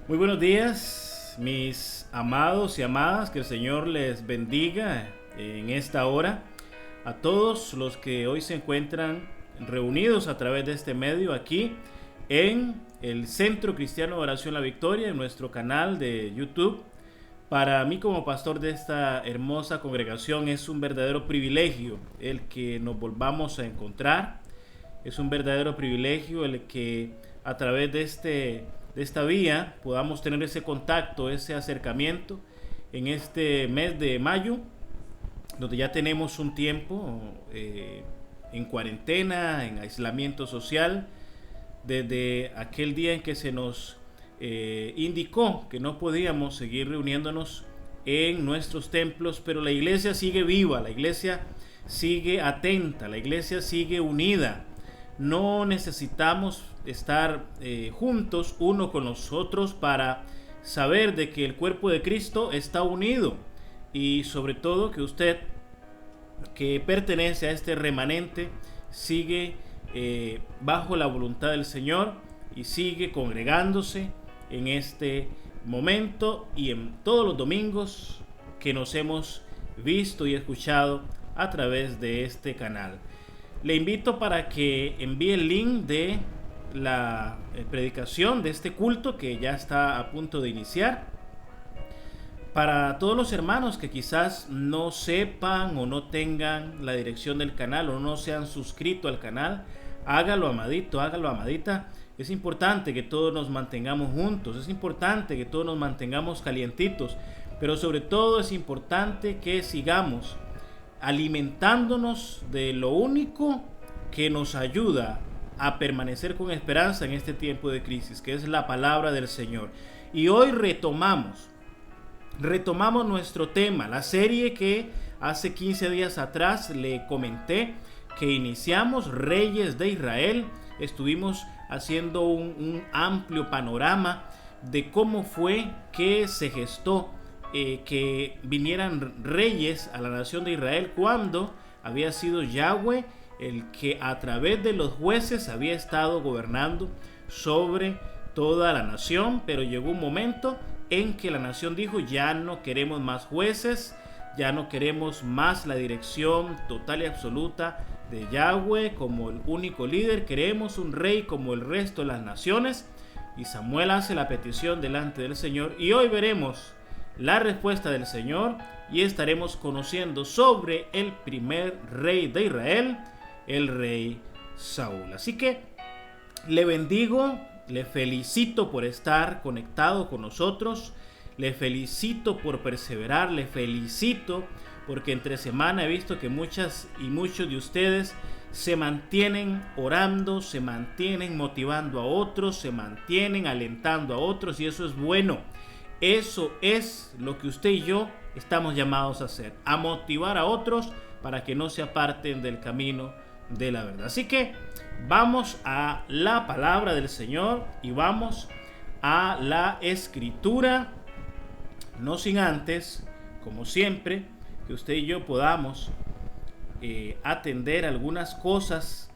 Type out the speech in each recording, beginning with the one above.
Muy buenos días, mis amados y amadas, que el Señor les bendiga en esta hora. A todos los que hoy se encuentran reunidos a través de este medio aquí en el Centro Cristiano de Oración La Victoria, en nuestro canal de YouTube. Para mí como pastor de esta hermosa congregación es un verdadero privilegio el que nos volvamos a encontrar. Es un verdadero privilegio el que a través de esta vía podamos tener ese contacto, ese acercamiento en este mes de mayo, donde ya tenemos un tiempo en cuarentena, en aislamiento social, desde aquel día en que se nos indicó que no podíamos seguir reuniéndonos en nuestros templos, pero la iglesia sigue viva, la iglesia sigue atenta, la iglesia sigue unida. No necesitamos estar juntos uno con los otros para saber de que el cuerpo de Cristo está unido, y sobre todo que usted, que pertenece a este remanente, sigue bajo la voluntad del Señor y sigue congregándose en este momento y en todos los domingos que nos hemos visto y escuchado a través de este canal. Le invito para que envíe el link de la predicación de este culto que ya está a punto de iniciar. Para todos los hermanos que quizás no sepan o no tengan la dirección del canal o no se han suscrito al canal, hágalo, amadito, hágalo, amadita. Es importante que todos nos mantengamos juntos, es importante que todos nos mantengamos calientitos, pero sobre todo es importante que sigamos alimentándonos de lo único que nos ayuda a permanecer con esperanza en este tiempo de crisis, que es la palabra del Señor. Y hoy retomamos nuestro tema, la serie que hace 15 días atrás le comenté que iniciamos, Reyes de Israel. Estuvimos haciendo un amplio panorama de cómo fue que se gestó que vinieran reyes a la nación de Israel, cuando había sido Yahweh el que a través de los jueces había estado gobernando sobre toda la nación. Pero llegó un momento en que la nación dijo: ya no queremos más jueces, ya no queremos más la dirección total y absoluta de Yahweh como el único líder, queremos un rey como el resto de las naciones. Y Samuel hace la petición delante del Señor, y hoy veremos la respuesta del Señor y estaremos conociendo sobre el primer rey de Israel, el rey Saúl. Así que le bendigo, le felicito por estar conectado con nosotros, le felicito por perseverar, le felicito porque entre semana he visto que muchas y muchos de ustedes se mantienen orando, se mantienen motivando a otros, se mantienen alentando a otros, y eso es bueno. Eso es lo que usted y yo estamos llamados a hacer, a motivar a otros para que no se aparten del camino de la verdad. Así que vamos a la palabra del Señor y vamos a la escritura, no sin antes, como siempre, que usted y yo podamos atender algunas cosas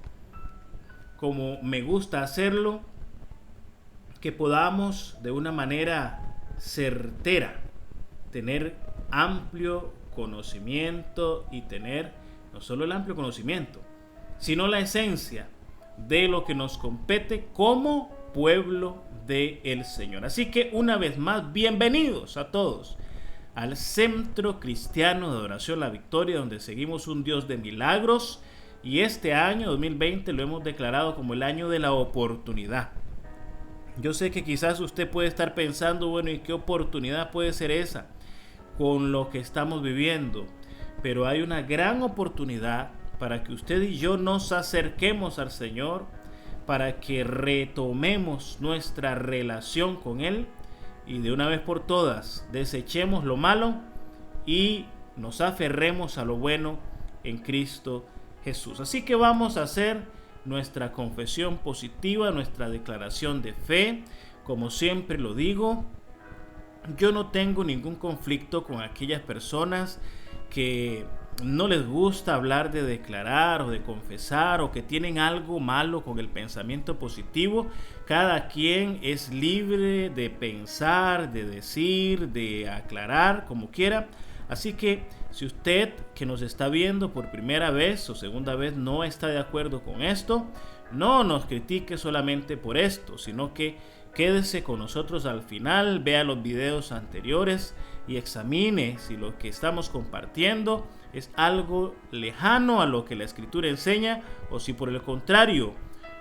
como me gusta hacerlo, que podamos de una manera certera tener amplio conocimiento y tener no solo el amplio conocimiento, sino la esencia de lo que nos compete como pueblo del Señor. Así que una vez más, bienvenidos a todos al Centro Cristiano de Oración La Victoria, donde seguimos un Dios de milagros, y este año 2020 lo hemos declarado como el año de la oportunidad. Yo sé que quizás usted puede estar pensando, bueno, ¿y qué oportunidad puede ser esa con lo que estamos viviendo? Pero hay una gran oportunidad para que usted y yo nos acerquemos al Señor, para que retomemos nuestra relación con Él y de una vez por todas desechemos lo malo y nos aferremos a lo bueno en Cristo Jesús. Así que vamos a hacer nuestra confesión positiva, nuestra declaración de fe. Como siempre lo digo, yo no tengo ningún conflicto con aquellas personas que no les gusta hablar de declarar o de confesar, o que tienen algo malo con el pensamiento positivo. Cada quien es libre de pensar, de decir, de aclarar como quiera. Así que si usted que nos está viendo por primera vez o segunda vez no está de acuerdo con esto, no nos critique solamente por esto, sino que quédese con nosotros al final, vea los videos anteriores y examine si lo que estamos compartiendo es algo lejano a lo que la Escritura enseña, o si por el contrario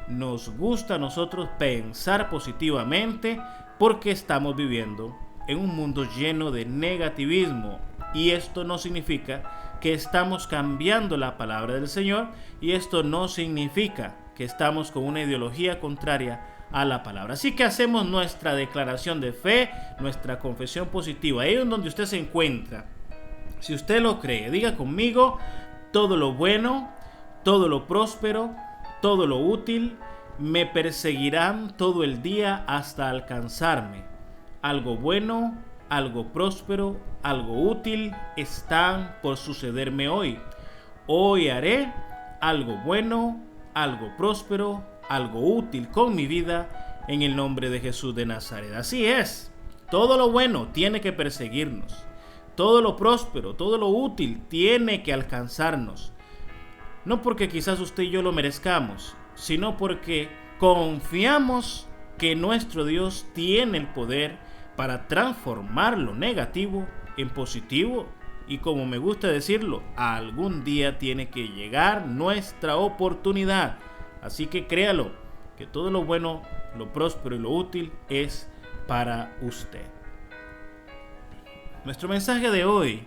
nos gusta a nosotros pensar positivamente, porque estamos viviendo en un mundo lleno de negativismo. Y esto no significa que estamos cambiando la palabra del Señor, y esto no significa que estamos con una ideología contraria a la palabra. Así que hacemos nuestra declaración de fe, nuestra confesión positiva, ahí en donde usted se encuentra. Si usted lo cree, diga conmigo: todo lo bueno, todo lo próspero, todo lo útil me perseguirán todo el día hasta alcanzarme. Algo bueno, algo próspero, algo útil están por sucederme hoy. Hoy haré algo bueno, algo próspero, algo útil con mi vida, en el nombre de Jesús de Nazaret. Así es, todo lo bueno tiene que perseguirnos, todo lo próspero, todo lo útil tiene que alcanzarnos. No porque quizás usted y yo lo merezcamos, sino porque confiamos que nuestro Dios tiene el poder para transformar lo negativo en positivo. Y como me gusta decirlo, algún día tiene que llegar nuestra oportunidad. Así que créalo, que todo lo bueno, lo próspero y lo útil es para usted. Nuestro mensaje de hoy,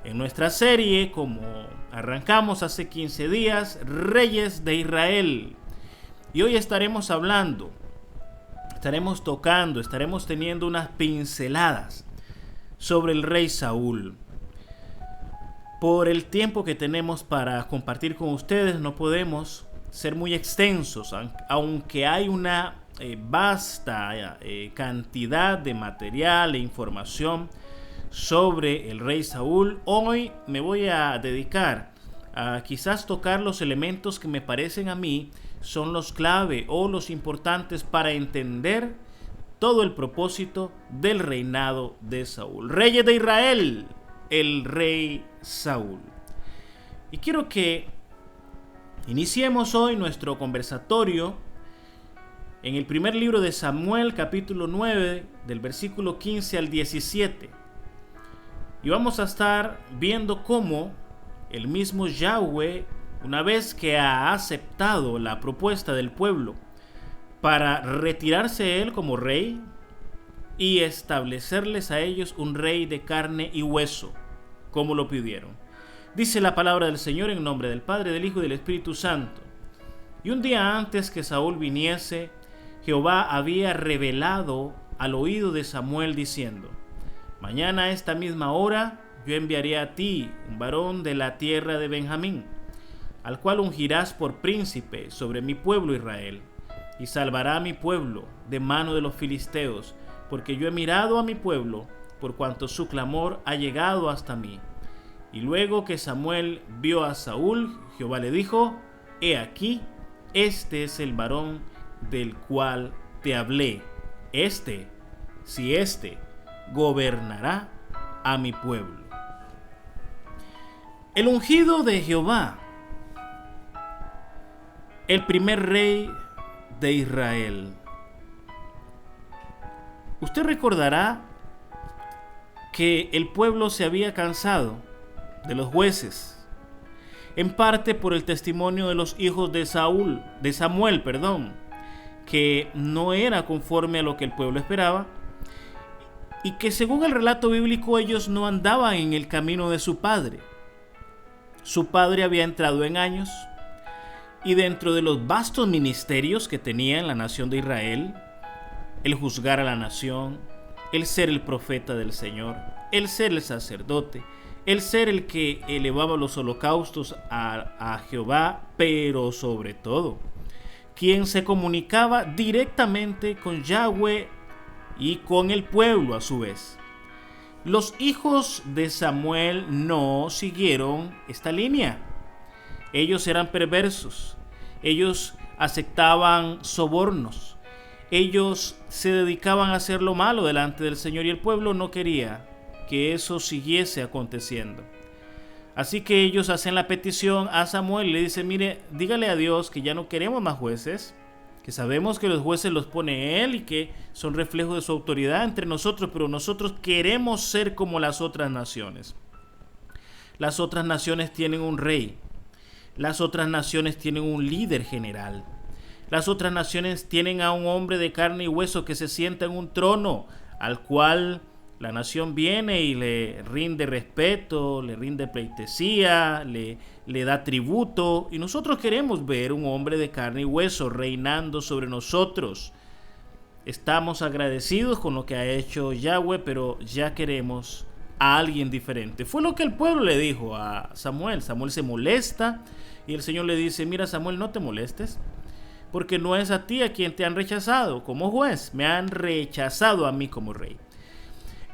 en nuestra serie, como arrancamos hace 15 días, Reyes de Israel. Y hoy estaremos hablando, estaremos tocando, estaremos teniendo unas pinceladas sobre el rey Saúl. Por el tiempo que tenemos para compartir con ustedes, no podemos ser muy extensos, aunque hay una vasta cantidad de material e información sobre el rey Saúl. Hoy me voy a dedicar a quizás tocar los elementos que me parecen a mí son los clave o los importantes para entender todo el propósito del reinado de Saúl. Reyes de Israel, el rey Saúl. Y quiero que iniciemos hoy nuestro conversatorio en el primer libro de Samuel, capítulo 9, del versículo 15 al 17. Y vamos a estar viendo cómo el mismo Yahweh, una vez que ha aceptado la propuesta del pueblo para retirarse él como rey y establecerles a ellos un rey de carne y hueso, como lo pidieron. Dice la palabra del Señor en nombre del Padre, del Hijo y del Espíritu Santo. Y un día antes que Saúl viniese, Jehová había revelado al oído de Samuel diciendo: mañana a esta misma hora yo enviaré a ti un varón de la tierra de Benjamín, al cual ungirás por príncipe sobre mi pueblo Israel, y salvará a mi pueblo de mano de los filisteos, porque yo he mirado a mi pueblo, por cuanto su clamor ha llegado hasta mí. Y luego que Samuel vio a Saúl, Jehová le dijo: he aquí, este es el varón del cual te hablé. Este gobernará a mi pueblo. El ungido de Jehová, el primer rey de Israel. Usted recordará que el pueblo se había cansado de los jueces, en parte por el testimonio de los hijos de Samuel, que no era conforme a lo que el pueblo esperaba, y que según el relato bíblico ellos no andaban en el camino de su padre. Su padre había entrado en años, y dentro de los vastos ministerios que tenía en la nación de Israel, el juzgar a la nación, el ser el profeta del Señor, el ser el sacerdote, el ser el que elevaba los holocaustos a Jehová, pero sobre todo, quien se comunicaba directamente con Yahweh y con el pueblo a su vez. Los hijos de Samuel no siguieron esta línea. Ellos eran perversos. Ellos aceptaban sobornos. Ellos se dedicaban a hacer lo malo delante del Señor y el pueblo no quería que eso siguiese aconteciendo. Así que ellos hacen la petición a Samuel y le dicen, mire, dígale a Dios que ya no queremos más jueces, que sabemos que los jueces los pone Él y que son reflejo de su autoridad entre nosotros, pero nosotros queremos ser como las otras naciones. Las otras naciones tienen un rey. Las otras naciones tienen un líder general. Las otras naciones tienen a un hombre de carne y hueso que se sienta en un trono al cual la nación viene y le rinde respeto, le rinde pleitesía, le da tributo. Y nosotros queremos ver un hombre de carne y hueso reinando sobre nosotros. Estamos agradecidos con lo que ha hecho Yahweh, pero ya queremos a alguien diferente. Fue lo que el pueblo le dijo a Samuel. Samuel se molesta y el Señor le dice, mira Samuel, no te molestes, porque no es a ti a quien te han rechazado como juez, me han rechazado a mí como rey.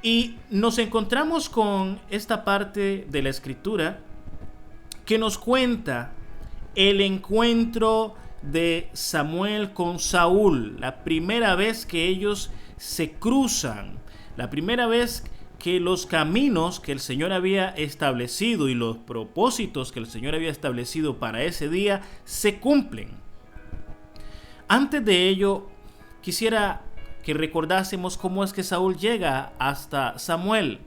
Y nos encontramos con esta parte de la escritura que nos cuenta el encuentro de Samuel con Saúl, la primera vez que ellos se cruzan, la primera vez que los caminos que el Señor había establecido y los propósitos que el Señor había establecido para ese día se cumplen. Antes de ello, quisiera que recordásemos cómo es que Saúl llega hasta Samuel.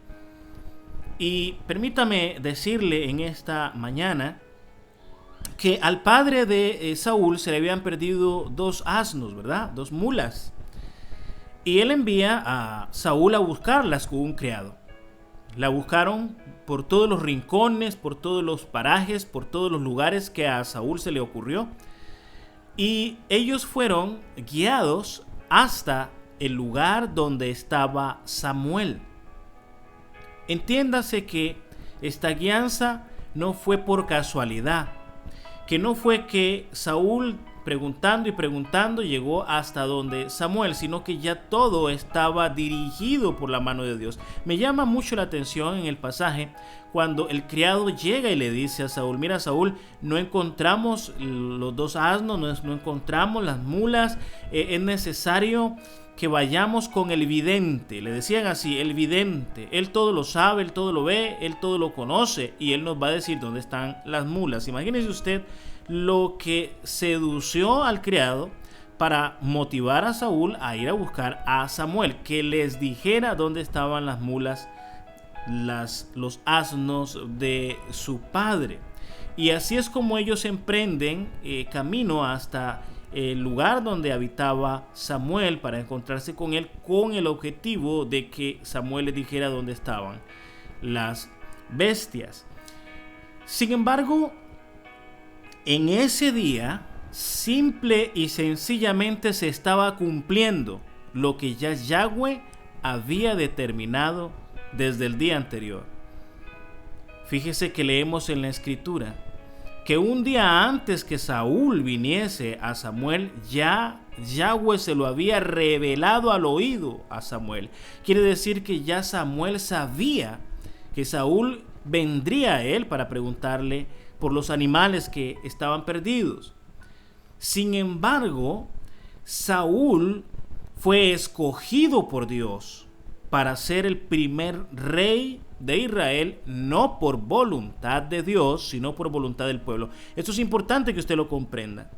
Y permítame decirle en esta mañana que al padre de Saúl se le habían perdido 2 asnos, ¿verdad? 2 mulas. Y él envía a Saúl a buscarlas con un criado. La buscaron por todos los rincones, por todos los parajes, por todos los lugares que a Saúl se le ocurrió. Y ellos fueron guiados hasta el lugar donde estaba Samuel. Entiéndase que esta guianza no fue por casualidad, que no fue que Saúl preguntando y preguntando llegó hasta donde Samuel, sino que ya todo estaba dirigido por la mano de Dios. Me llama mucho la atención en el pasaje cuando el criado llega y le dice a Saúl, mira Saúl, no encontramos los 2 asnos, no encontramos las mulas, es necesario que vayamos con el vidente. Le decían así, el vidente, él todo lo sabe, él todo lo ve, él todo lo conoce y él nos va a decir dónde están las mulas. Imagínese usted lo que sedució al criado para motivar a Saúl a ir a buscar a Samuel, que les dijera dónde estaban las mulas, los asnos de su padre. Y así es como ellos emprenden camino hasta el lugar donde habitaba Samuel para encontrarse con él, con el objetivo de que Samuel les dijera dónde estaban las bestias. Sin embargo, en ese día, simple y sencillamente se estaba cumpliendo lo que ya Yahweh había determinado desde el día anterior. Fíjese que leemos en la escritura que un día antes que Saúl viniese a Samuel, ya Yahweh se lo había revelado al oído a Samuel. Quiere decir que ya Samuel sabía que Saúl vendría a él para preguntarle por los animales que estaban perdidos. Sin embargo, Saúl fue escogido por Dios para ser el primer rey de Israel, no por voluntad de Dios, sino por voluntad del pueblo. Esto es importante que usted lo comprenda.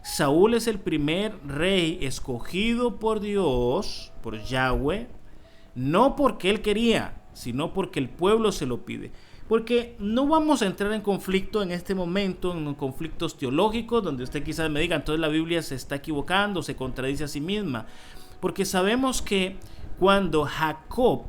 Saúl es el primer rey escogido por Dios, por Yahweh, no porque él quería, sino porque el pueblo se lo pide. Porque no vamos a entrar en conflicto en este momento, en conflictos teológicos, donde usted quizás me diga, entonces la Biblia se está equivocando, se contradice a sí misma. Porque sabemos que cuando Jacob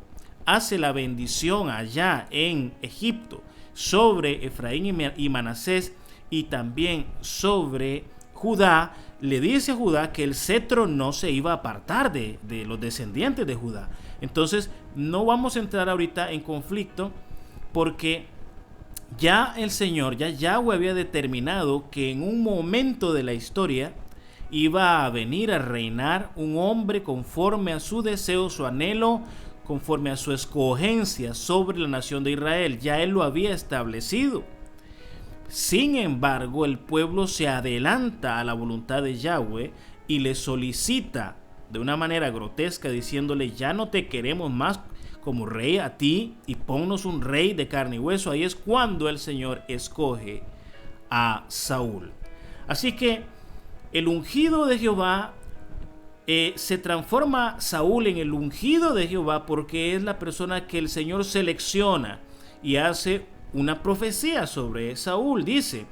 hace la bendición allá en Egipto sobre Efraín y Manasés y también sobre Judá, le dice a Judá que el cetro no se iba a apartar de los descendientes de Judá. Entonces no vamos a entrar ahorita en conflicto porque ya el Señor, ya Yahweh había determinado que en un momento de la historia iba a venir a reinar un hombre conforme a su deseo, su anhelo, conforme a su escogencia sobre la nación de Israel. Ya él lo había establecido. Sin embargo, el pueblo se adelanta a la voluntad de Yahweh y le solicita de una manera grotesca, diciéndole: ya no te queremos más como rey a ti, y ponnos un rey de carne y hueso. Ahí es cuando el Señor escoge a Saúl. Así que el ungido de Jehová, se transforma Saúl en el ungido de Jehová, porque es la persona que el Señor selecciona y hace una profecía sobre Saúl. Dice: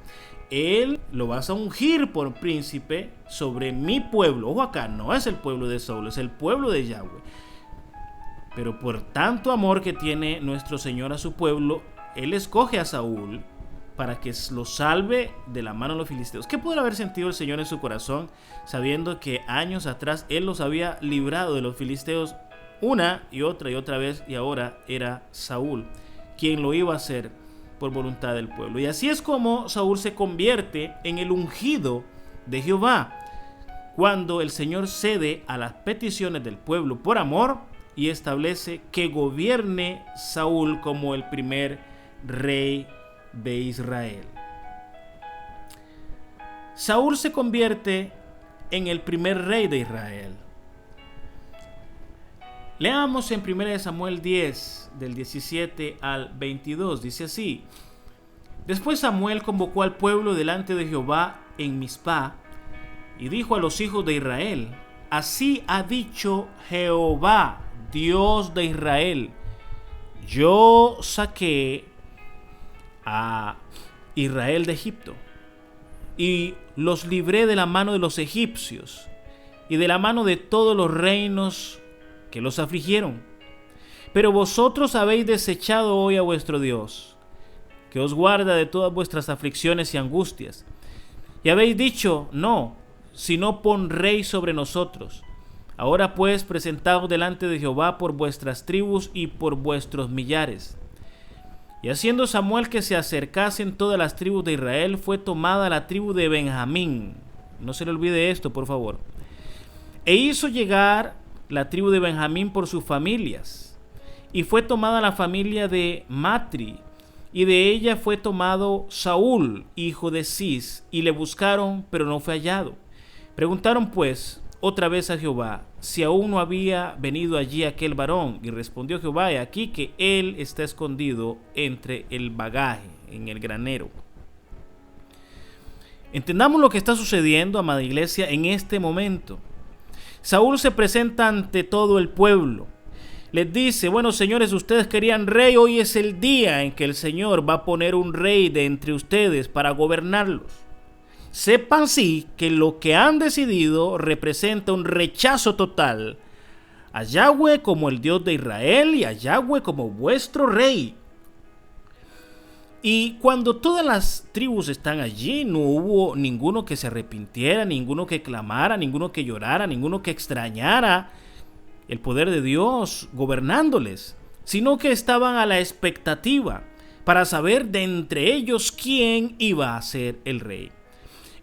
él lo vas a ungir por príncipe sobre mi pueblo. Ojo, acá no es el pueblo de Saúl, es el pueblo de Yahweh. Pero por tanto amor que tiene nuestro Señor a su pueblo, él escoge a Saúl para que lo salve de la mano de los filisteos. ¿Qué podrá haber sentido el Señor en su corazón, sabiendo que años atrás él los había librado de los filisteos una y otra vez, y ahora era Saúl quien lo iba a hacer por voluntad del pueblo? Y así es como Saúl se convierte en el ungido de Jehová, cuando el Señor cede a las peticiones del pueblo por amor y establece que gobierne Saúl como el primer rey de Israel. Saúl se convierte en el primer rey de Israel. Leamos en 1 Samuel 10, del 17 al 22. Dice así: después Samuel convocó al pueblo delante de Jehová en Mizpah y dijo a los hijos de Israel: así ha dicho Jehová, Dios de Israel: yo saqué a Israel de Egipto y los libré de la mano de los egipcios y de la mano de todos los reinos que los afligieron. Pero vosotros habéis desechado hoy a vuestro Dios, que os guarda de todas vuestras aflicciones y angustias. Y habéis dicho: no, sino pon rey sobre nosotros. Ahora pues, presentaos delante de Jehová por vuestras tribus y por vuestros millares. Y haciendo Samuel que se acercasen todas las tribus de Israel, fue tomada la tribu de Benjamín. No se le olvide esto, por favor. E hizo llegar la tribu de Benjamín por sus familias. Y fue tomada la familia de Matri, y de ella fue tomado Saúl, hijo de Cis, y le buscaron, pero no fue hallado. Preguntaron pues otra vez a Jehová si aún no había venido allí aquel varón, y respondió Jehová: he aquí que él está escondido entre el bagaje, en el granero. Entendamos lo que está sucediendo, amada iglesia, en este momento. Saúl se presenta ante todo el pueblo. Les dice: bueno, señores, ustedes querían rey, hoy es el día en que el Señor va a poner un rey de entre ustedes para gobernarlos. Sepan sí que lo que han decidido representa un rechazo total a Yahweh como el Dios de Israel y a Yahweh como vuestro rey. Y cuando todas las tribus están allí, no hubo ninguno que se arrepintiera, ninguno que clamara, ninguno que llorara, ninguno que extrañara el poder de Dios gobernándoles, sino que estaban a la expectativa para saber de entre ellos quién iba a ser el rey.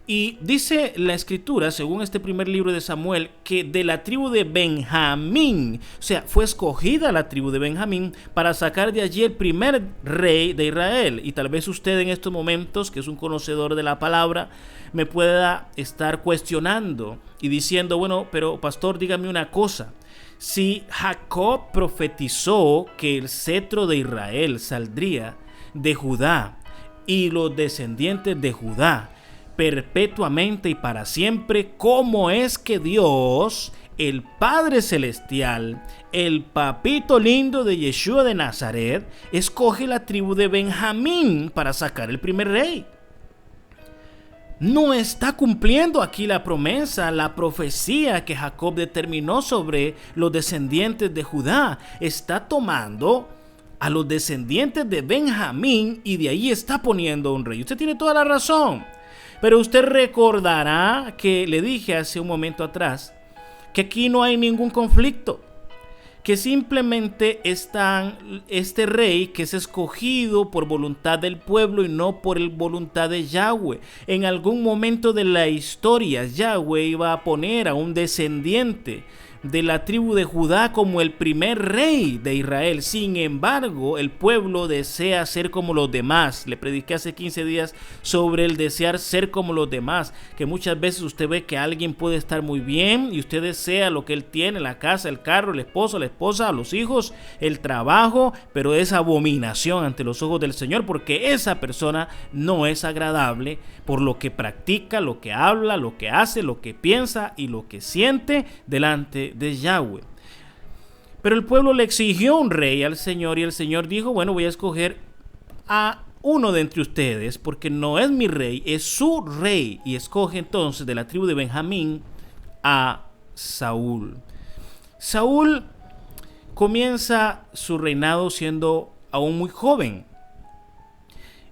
Y dice la escritura, según este primer libro de Samuel, que de la tribu de Benjamín, o sea, fue escogida la tribu de Benjamín para sacar de allí el primer rey de Israel. Y tal vez usted en estos momentos, que es un conocedor de la palabra, me pueda estar cuestionando y diciendo: bueno, pero pastor, dígame una cosa. Si Jacob profetizó que el cetro de Israel saldría de Judá y los descendientes de Judá perpetuamente y para siempre, ¿cómo es que Dios, el Padre Celestial, el papito lindo de Yeshua de Nazaret, escoge la tribu de Benjamín para sacar el primer rey? No está cumpliendo aquí la promesa, la profecía que Jacob determinó sobre los descendientes de Judá. Está tomando a los descendientes de Benjamín y de ahí está poniendo un rey. Usted tiene toda la razón. Pero usted recordará que le dije hace un momento atrás que aquí no hay ningún conflicto, que simplemente este rey que es escogido por voluntad del pueblo y no por voluntad de Yahweh. En algún momento de la historia Yahweh iba a poner a un descendiente de la tribu de Judá como el primer rey de Israel. Sin embargo, el pueblo desea ser como los demás. Le prediqué hace 15 días sobre el desear ser como los demás, que muchas veces usted ve que alguien puede estar muy bien y usted desea lo que él tiene, la casa, el carro, el esposo, la esposa, los hijos, el trabajo, pero es abominación ante los ojos del Señor, porque esa persona no es agradable por lo que practica, lo que habla, lo que hace, lo que piensa y lo que siente delante de Yahweh. Pero el pueblo le exigió un rey al Señor y el Señor dijo, bueno, voy a escoger a uno de entre ustedes porque no es mi rey, es su rey. Y escoge entonces de la tribu de Benjamín a Saúl. Saúl comienza su reinado siendo aún muy joven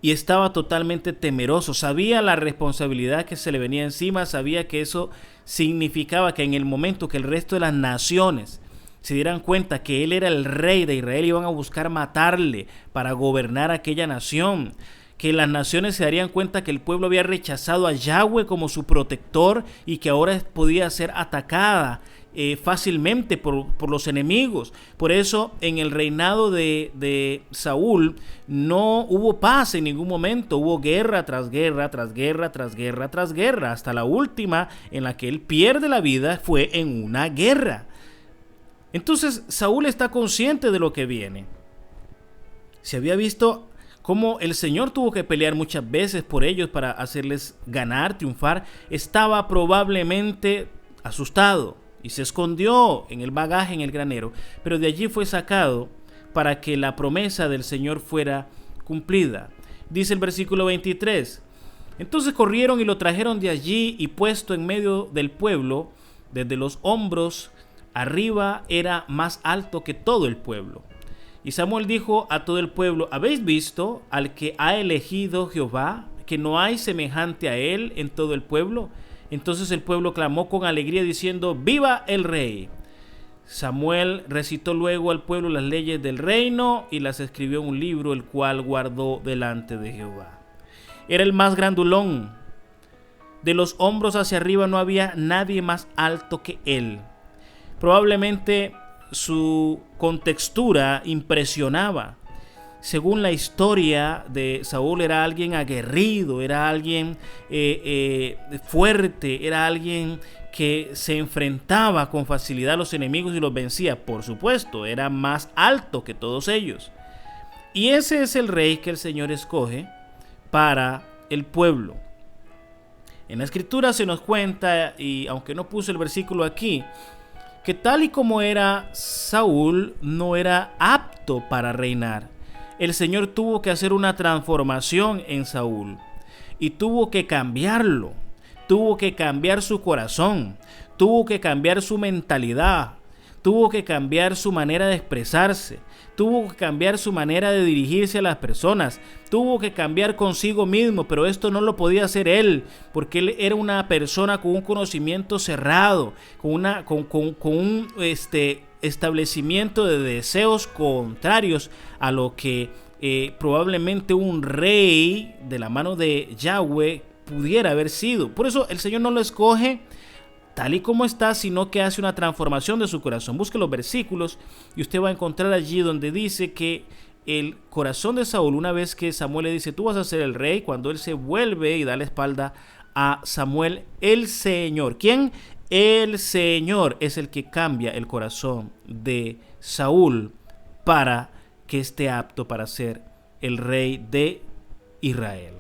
y estaba totalmente temeroso, sabía la responsabilidad que se le venía encima, sabía que eso significaba que en el momento que el resto de las naciones se dieran cuenta que él era el rey de Israel, iban a buscar matarle para gobernar aquella nación, que las naciones se darían cuenta que el pueblo había rechazado a Yahweh como su protector y que ahora podía ser atacada fácilmente por los enemigos. Por eso en el reinado de Saúl no hubo paz en ningún momento, hubo guerra tras guerra, tras guerra, tras guerra, tras guerra, hasta la última en la que él pierde la vida fue en una guerra. Entonces Saúl está consciente de lo que viene. Se había visto cómo el Señor tuvo que pelear muchas veces por ellos para hacerles ganar, triunfar. Estaba probablemente asustado y se escondió en el bagaje, en el granero, pero de allí fue sacado para que la promesa del Señor fuera cumplida. Dice el versículo 23, entonces corrieron y lo trajeron de allí y puesto en medio del pueblo, desde los hombros arriba era más alto que todo el pueblo. Y Samuel dijo a todo el pueblo, ¿habéis visto al que ha elegido Jehová, que no hay semejante a él en todo el pueblo? Entonces el pueblo clamó con alegría diciendo, ¡viva el rey! Samuel recitó luego al pueblo las leyes del reino y las escribió en un libro, el cual guardó delante de Jehová. Era el más grandulón. De los hombros hacia arriba no había nadie más alto que él. Probablemente su contextura impresionaba. Según la historia de Saúl, era alguien aguerrido, era alguien fuerte, era alguien que se enfrentaba con facilidad a los enemigos y los vencía. Por supuesto, era más alto que todos ellos. Y ese es el rey que el Señor escoge para el pueblo. En la escritura se nos cuenta, y aunque no puse el versículo aquí, que tal y como era Saúl, no era apto para reinar. El Señor tuvo que hacer una transformación en Saúl y tuvo que cambiarlo, tuvo que cambiar su corazón, tuvo que cambiar su mentalidad, tuvo que cambiar su manera de expresarse, tuvo que cambiar su manera de dirigirse a las personas, tuvo que cambiar consigo mismo, pero esto no lo podía hacer él, porque él era una persona con un conocimiento cerrado, con un establecimiento de deseos contrarios a lo que probablemente un rey de la mano de Yahweh pudiera haber sido. Por eso el Señor no lo escoge tal y como está, sino que hace una transformación de su corazón. Busque los versículos y usted va a encontrar allí donde dice que el corazón de Saúl, una vez que Samuel le dice, tú vas a ser el rey, cuando él se vuelve y da la espalda a Samuel, el Señor. ¿Quién? El Señor es el que cambia el corazón de Saúl para que esté apto para ser el rey de Israel.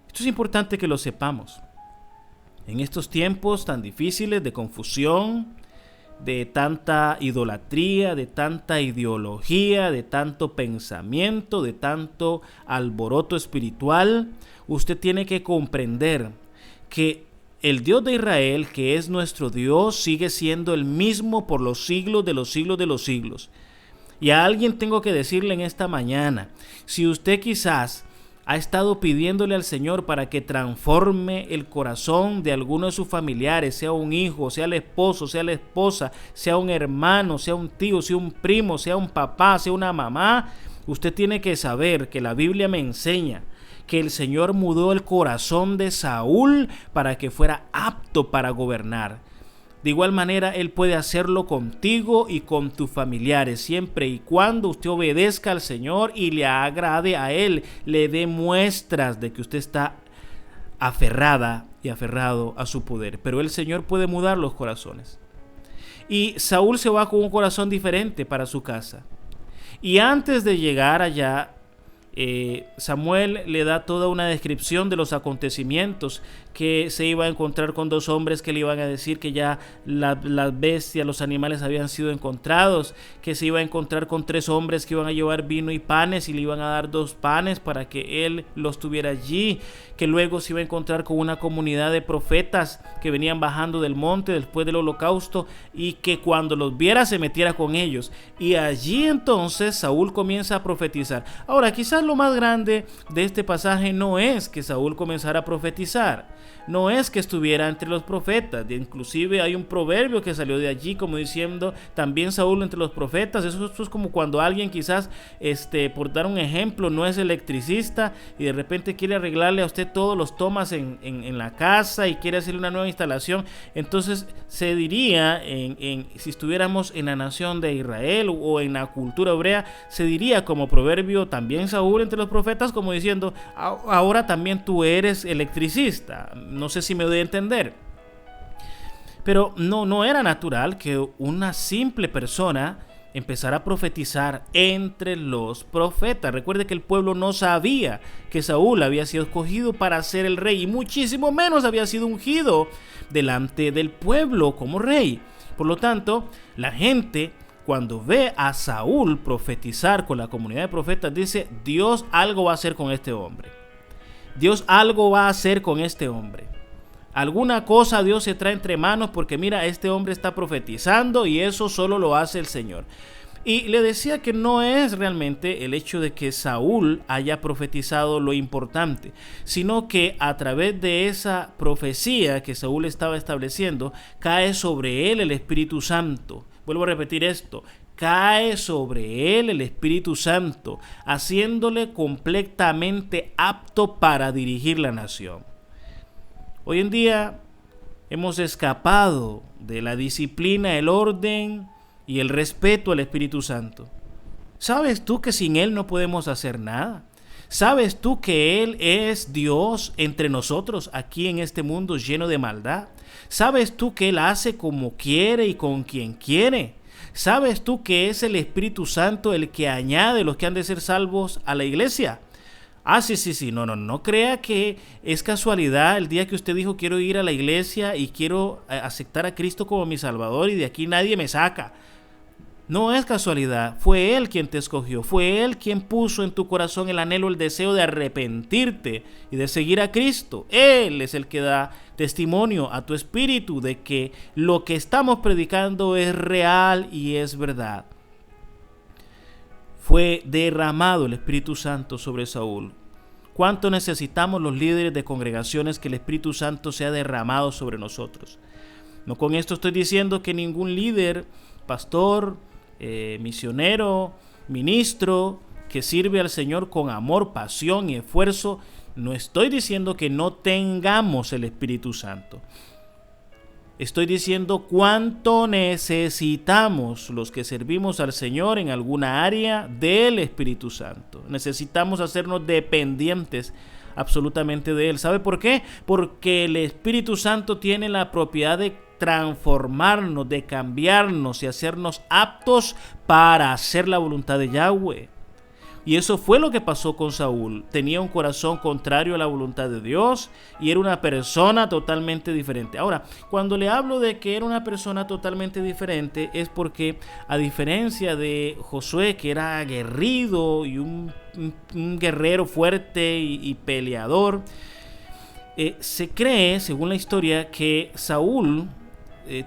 Esto es importante que lo sepamos. En estos tiempos tan difíciles de confusión, de tanta idolatría, de tanta ideología, de tanto pensamiento, de tanto alboroto espiritual, usted tiene que comprender que el Dios de Israel, que es nuestro Dios, sigue siendo el mismo por los siglos de los siglos de los siglos. Y a alguien tengo que decirle en esta mañana, si usted quizás ha estado pidiéndole al Señor para que transforme el corazón de alguno de sus familiares, sea un hijo, sea el esposo, sea la esposa, sea un hermano, sea un tío, sea un primo, sea un papá, sea una mamá, usted tiene que saber que la Biblia me enseña que el Señor mudó el corazón de Saúl para que fuera apto para gobernar. De igual manera, Él puede hacerlo contigo y con tus familiares, siempre y cuando usted obedezca al Señor y le agrade a Él, le dé muestras de que usted está aferrada y aferrado a su poder. Pero el Señor puede mudar los corazones. Y Saúl se va con un corazón diferente para su casa. Y antes de llegar allá, Samuel le da toda una descripción de los acontecimientos, que se iba a encontrar con dos hombres que le iban a decir que ya las bestias, los animales habían sido encontrados, que se iba a encontrar con 3 hombres que iban a llevar vino y panes y le iban a dar 2 panes para que él los tuviera allí, que luego se iba a encontrar con una comunidad de profetas que venían bajando del monte después del holocausto y que cuando los viera se metiera con ellos. Y allí entonces Saúl comienza a profetizar. Ahora, quizás lo más grande de este pasaje no es que Saúl comenzara a profetizar, no es que estuviera entre los profetas. Inclusive hay un proverbio que salió de allí como diciendo también Saúl entre los profetas. Eso es como cuando alguien quizás, por dar un ejemplo, no es electricista y de repente quiere arreglarle a usted todos los tomas en la casa y quiere hacerle una nueva instalación. Entonces se diría, si estuviéramos en la nación de Israel o en la cultura hebrea, se diría como proverbio también Saúl entre los profetas, como diciendo, ahora también tú eres electricista. No sé si me doy a entender. Pero no era natural que una simple persona empezara a profetizar entre los profetas. Recuerde que el pueblo no sabía que Saúl había sido escogido para ser el rey y muchísimo menos había sido ungido delante del pueblo como rey. Por lo tanto, la gente, cuando ve a Saúl profetizar con la comunidad de profetas, dice: Dios algo va a hacer con este hombre. Dios algo va a hacer con este hombre. Alguna cosa Dios se trae entre manos porque mira, este hombre está profetizando y eso solo lo hace el Señor. Y le decía que no es realmente el hecho de que Saúl haya profetizado lo importante, sino que a través de esa profecía que Saúl estaba estableciendo, cae sobre él el Espíritu Santo. Vuelvo a repetir esto. Cae sobre él el Espíritu Santo, haciéndole completamente apto para dirigir la nación. Hoy en día hemos escapado de la disciplina, el orden y el respeto al Espíritu Santo. ¿Sabes tú que sin Él no podemos hacer nada? ¿Sabes tú que Él es Dios entre nosotros aquí en este mundo lleno de maldad? ¿Sabes tú que Él hace como quiere y con quien quiere? ¿Sabes tú que es el Espíritu Santo el que añade los que han de ser salvos a la iglesia? Sí. No crea que es casualidad el día que usted dijo quiero ir a la iglesia y quiero aceptar a Cristo como mi Salvador y de aquí nadie me saca. No es casualidad, fue Él quien te escogió, fue Él quien puso en tu corazón el anhelo, el deseo de arrepentirte y de seguir a Cristo. Él es el que da testimonio a tu espíritu de que lo que estamos predicando es real y es verdad. Fue derramado el Espíritu Santo sobre Saúl. ¿Cuánto necesitamos los líderes de congregaciones que el Espíritu Santo sea derramado sobre nosotros? No con esto estoy diciendo que ningún líder, pastor, misionero, ministro, que sirve al Señor con amor, pasión y esfuerzo, no estoy diciendo que no tengamos el Espíritu Santo. Estoy diciendo cuánto necesitamos los que servimos al Señor en alguna área del Espíritu Santo. Necesitamos hacernos dependientes absolutamente de Él. ¿Sabe por qué? Porque el Espíritu Santo tiene la propiedad de transformarnos, de cambiarnos y hacernos aptos para hacer la voluntad de Yahweh. Y eso fue lo que pasó con Saúl. Tenía un corazón contrario a la voluntad de Dios y era una persona totalmente diferente. Ahora, cuando le hablo de que era una persona totalmente diferente es porque, a diferencia de Josué, que era aguerrido y un guerrero fuerte y peleador, se cree, según la historia, que Saúl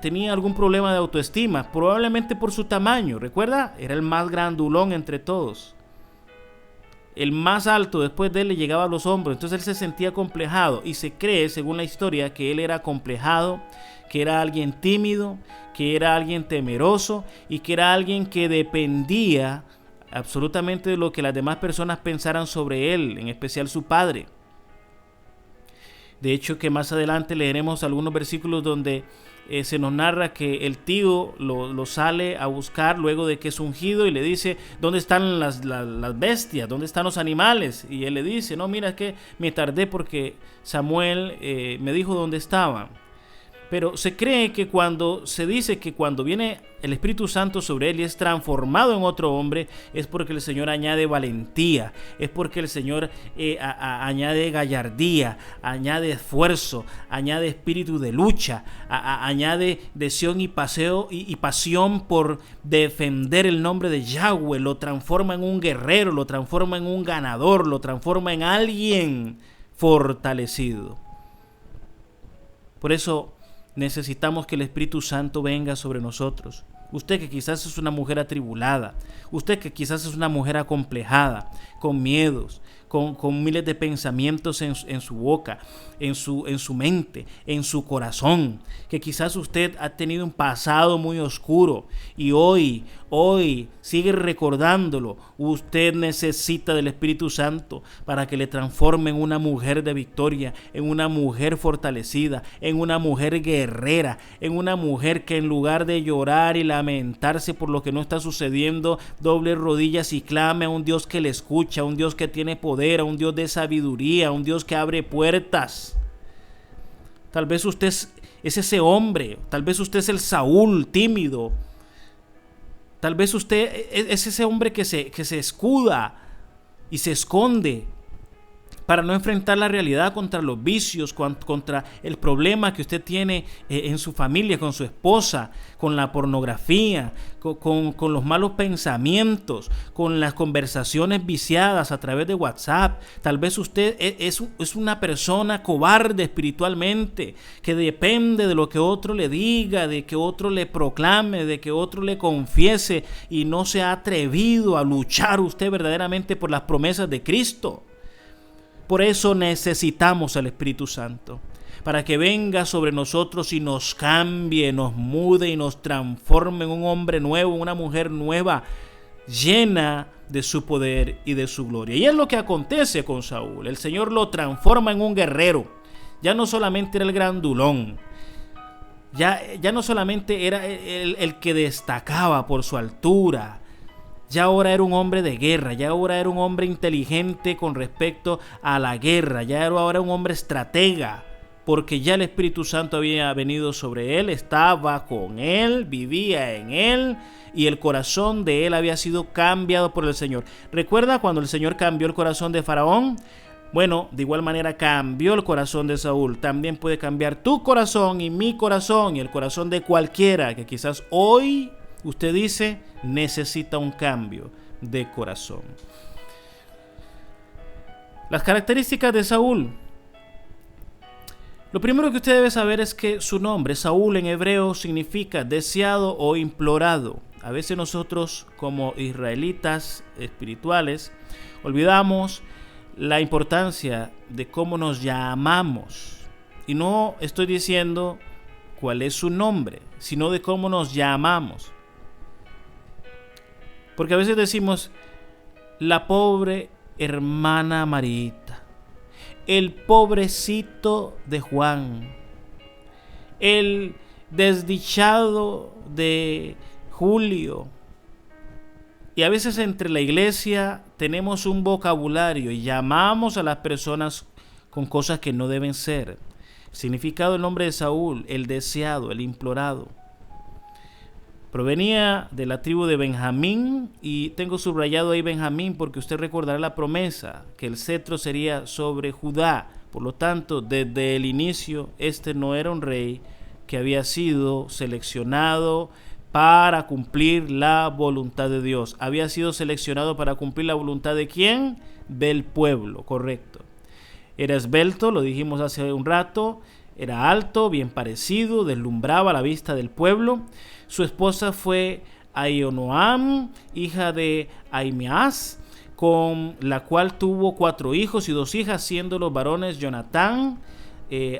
tenía algún problema de autoestima, probablemente por su tamaño. ¿Recuerda? Era el más grandulón entre todos. El más alto después de él le llegaba a los hombros, entonces él se sentía acomplejado y se cree, según la historia, que él era acomplejado, que era alguien tímido, que era alguien temeroso y que era alguien que dependía absolutamente de lo que las demás personas pensaran sobre él, en especial su padre. De hecho, que más adelante leeremos algunos versículos donde se nos narra que el tío lo sale a buscar luego de que es ungido y le dice: ¿dónde están las bestias? ¿Dónde están los animales? Y él le dice: no, mira, es que me tardé porque Samuel me dijo dónde estaban. Pero se cree que cuando se dice que cuando viene el Espíritu Santo sobre él y es transformado en otro hombre, es porque el Señor añade valentía, es porque el Señor añade gallardía, añade esfuerzo, añade espíritu de lucha, añade deseo y pasión por defender el nombre de Yahweh. Lo transforma en un guerrero, lo transforma en un ganador, lo transforma en alguien fortalecido. Por eso necesitamos que el Espíritu Santo venga sobre nosotros. Usted que quizás es una mujer atribulada, usted que quizás es una mujer acomplejada, con miedos, con miles de pensamientos en su boca, en su mente, en su corazón, que quizás usted ha tenido un pasado muy oscuro y hoy sigue recordándolo. Usted necesita del Espíritu Santo para que le transforme en una mujer de victoria, en una mujer fortalecida, en una mujer guerrera, en una mujer que en lugar de llorar y lamentarse por lo que no está sucediendo, doble rodillas y clame a un Dios que le escucha, a un Dios que tiene poder, a un Dios de sabiduría, a un Dios que abre puertas. Tal vez usted es ese hombre, tal vez usted es el Saúl tímido, tal vez usted es ese hombre que se escuda y se esconde para no enfrentar la realidad contra los vicios, contra el problema que usted tiene en su familia, con su esposa, con la pornografía, con los malos pensamientos, con las conversaciones viciadas a través de WhatsApp. Tal vez usted es una persona cobarde espiritualmente, que depende de lo que otro le diga, de que otro le proclame, de que otro le confiese, y no se ha atrevido a luchar usted verdaderamente por las promesas de Cristo. Por eso necesitamos al Espíritu Santo, para que venga sobre nosotros y nos cambie, nos mude y nos transforme en un hombre nuevo, una mujer nueva, llena de su poder y de su gloria. Y es lo que acontece con Saúl. El Señor lo transforma en un guerrero. Ya no solamente era el grandulón, ya no solamente era el que destacaba por su altura. Ya ahora era un hombre de guerra, ya ahora era un hombre inteligente con respecto a la guerra, ya era ahora un hombre estratega, porque ya el Espíritu Santo había venido sobre él, estaba con él, vivía en él, y el corazón de él había sido cambiado por el Señor. ¿Recuerda cuando el Señor cambió el corazón de Faraón? Bueno, de igual manera cambió el corazón de Saúl. También puede cambiar tu corazón y mi corazón y el corazón de cualquiera que quizás hoy usted dice necesita un cambio de corazón. Las características de Saúl. Lo primero que usted debe saber es que su nombre, Saúl, en hebreo significa deseado o implorado. A veces nosotros, como israelitas espirituales, olvidamos la importancia de cómo nos llamamos. Y no estoy diciendo cuál es su nombre, sino de cómo nos llamamos. Porque a veces decimos, la pobre hermana Marita, el pobrecito de Juan, el desdichado de Julio. Y a veces entre la iglesia tenemos un vocabulario y llamamos a las personas con cosas que no deben ser. Significado del nombre de Saúl, el deseado, el implorado. Provenía de la tribu de Benjamín, y tengo subrayado ahí Benjamín porque usted recordará la promesa que el cetro sería sobre Judá. Por lo tanto, desde el inicio, este no era un rey que había sido seleccionado para cumplir la voluntad de Dios. Había sido seleccionado para cumplir la voluntad ¿de quién? Del pueblo, correcto. Era esbelto, lo dijimos hace un rato, era alto, bien parecido, deslumbraba a la vista del pueblo. Su esposa fue Ahinoam, hija de Ahimaaz, con la cual tuvo 4 hijos y 2 hijas, siendo los varones Jonatán,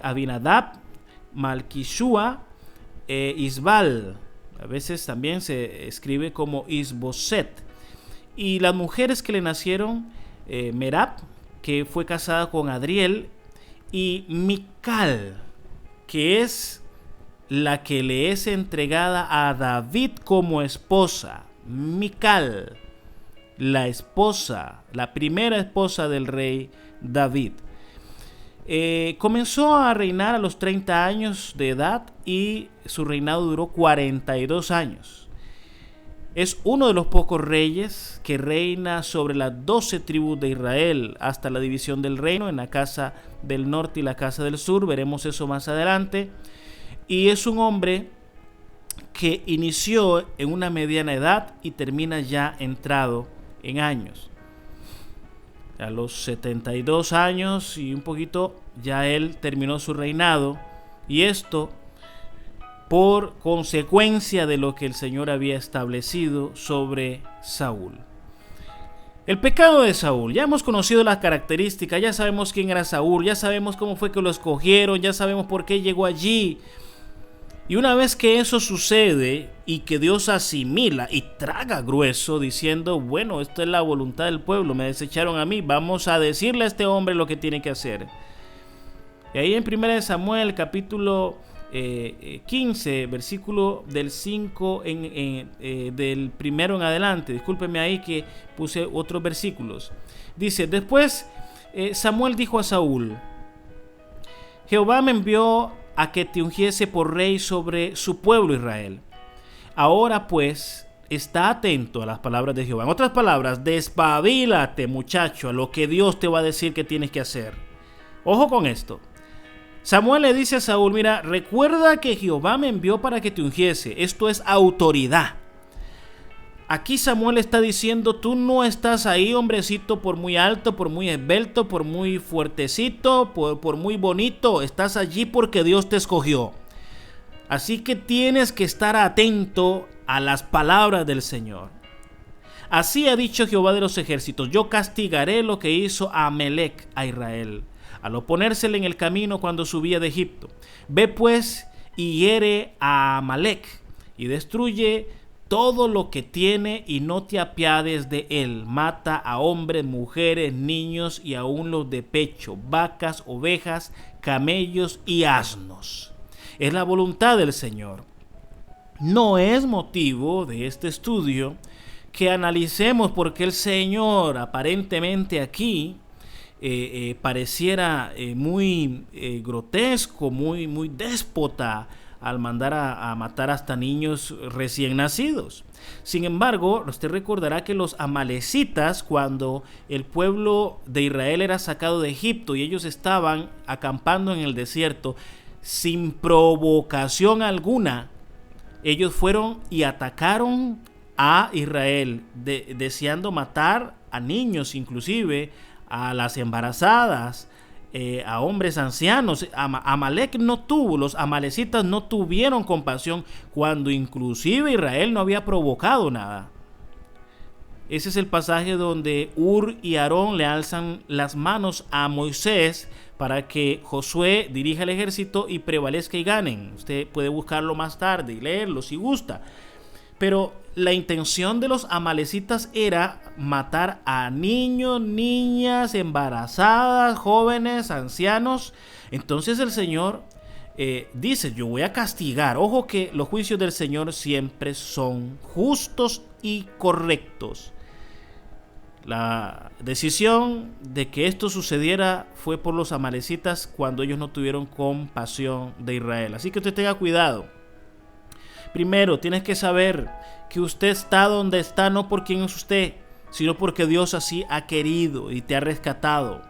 Abinadab, Malquishua, Isbal. A veces también se escribe como Isboset. Y las mujeres que le nacieron, Merab, que fue casada con Adriel, y Mical, que es la que le es entregada a David como esposa. Mical, la esposa, la primera esposa del rey David. Comenzó a reinar a los 30 años de edad y su reinado duró 42 años. Es uno de los pocos reyes que reina sobre las 12 tribus de Israel hasta la división del reino en la casa del norte y la casa del sur. Veremos eso más adelante. Y es un hombre que inició en una mediana edad y termina ya entrado en años. A los 72 años y un poquito ya él terminó su reinado, y esto por consecuencia de lo que el Señor había establecido sobre Saúl. El pecado de Saúl. Ya hemos conocido las características, ya sabemos quién era Saúl, ya sabemos cómo fue que lo escogieron, ya sabemos por qué llegó allí. Y una vez que eso sucede y que Dios asimila y traga grueso diciendo, bueno, esta es la voluntad del pueblo, me desecharon a mí, vamos a decirle a este hombre lo que tiene que hacer. Y ahí en 1 Samuel capítulo 15, versículo del 5 del primero en adelante, discúlpeme ahí que puse otros versículos. Dice, después Samuel dijo a Saúl, Jehová me envió a que te ungiese por rey sobre su pueblo Israel. Ahora pues, está atento a las palabras de Jehová. En otras palabras, despabilate, muchacho, a lo que Dios te va a decir que tienes que hacer. Ojo con esto. Samuel le dice a Saúl, mira, recuerda que Jehová me envió para que te ungiese. Esto es autoridad. Aquí Samuel está diciendo, tú no estás ahí, hombrecito, por muy alto, por muy esbelto, por muy fuertecito, por muy bonito. Estás allí porque Dios te escogió. Así que tienes que estar atento a las palabras del Señor. Así ha dicho Jehová de los ejércitos, yo castigaré lo que hizo Amalec a Israel, al oponérsele en el camino cuando subía de Egipto. Ve pues y hiere a Amalec y destruye todo lo que tiene y no te apiades de él. Mata a hombres, mujeres, niños y aún los de pecho, vacas, ovejas, camellos y asnos. Es la voluntad del Señor. No es motivo de este estudio que analicemos por qué el Señor aparentemente aquí pareciera muy grotesco, muy déspota al mandar a matar hasta niños recién nacidos. Sin embargo, usted recordará que los amalecitas, cuando el pueblo de Israel era sacado de Egipto y ellos estaban acampando en el desierto, sin provocación alguna, ellos fueron y atacaron a Israel, deseando matar a niños, inclusive a las embarazadas, a hombres ancianos. Amalec no tuvo, los amalecitas no tuvieron compasión cuando inclusive Israel no había provocado nada. Ese es el pasaje donde Ur y Aarón le alzan las manos a Moisés para que Josué dirija el ejército y prevalezca y ganen. Usted puede buscarlo más tarde y leerlo si gusta. Pero la intención de los amalecitas era matar a niños, niñas, embarazadas, jóvenes, ancianos. Entonces el Señor dice, yo voy a castigar. Ojo que los juicios del Señor siempre son justos y correctos. La decisión de que esto sucediera fue por los amalecitas cuando ellos no tuvieron compasión de Israel. Así que usted tenga cuidado. Primero, tienes que saber que usted está donde está no por quién es usted, sino porque Dios así ha querido y te ha rescatado.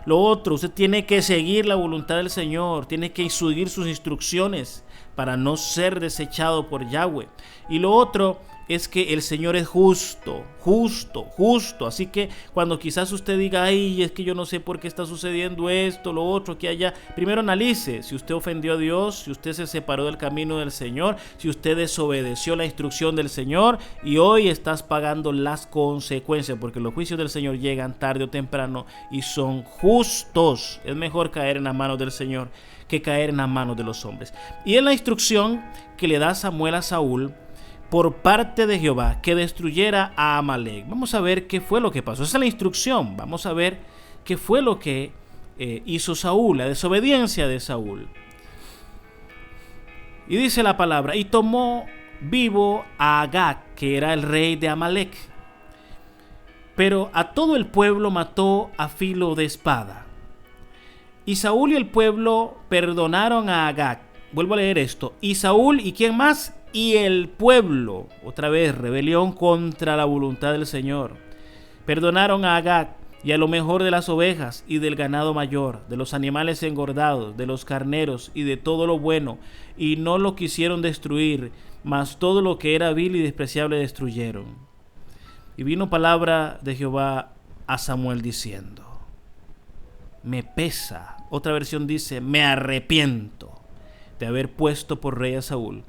Lo otro, usted tiene que seguir la voluntad del Señor, tiene que seguir sus instrucciones para no ser desechado por Yahweh. Y lo otro es que el Señor es justo. Así que cuando quizás usted diga, ay, es que yo no sé por qué está sucediendo esto, lo otro, que allá, primero analice si usted ofendió a Dios, si usted se separó del camino del Señor, si usted desobedeció la instrucción del Señor y hoy estás pagando las consecuencias, porque los juicios del Señor llegan tarde o temprano y son justos. Es mejor caer en las manos del Señor que caer en las manos de los hombres. Y es la instrucción que le da Samuel a Saúl por parte de Jehová, que destruyera a Amalec. Vamos a ver qué fue lo que pasó. Esa es la instrucción. Vamos a ver qué fue lo que hizo Saúl, la desobediencia de Saúl. Y dice la palabra, y tomó vivo a Agag, que era el rey de Amalec. Pero a todo el pueblo mató a filo de espada. Y Saúl y el pueblo perdonaron a Agag. Vuelvo a leer esto. Y Saúl, ¿y quién más? Y el pueblo, otra vez, rebelión contra la voluntad del Señor. Perdonaron a Agag y a lo mejor de las ovejas y del ganado mayor, de los animales engordados, de los carneros y de todo lo bueno, y no lo quisieron destruir, mas todo lo que era vil y despreciable destruyeron. Y vino palabra de Jehová a Samuel diciendo, me pesa, otra versión dice, me arrepiento de haber puesto por rey a Saúl,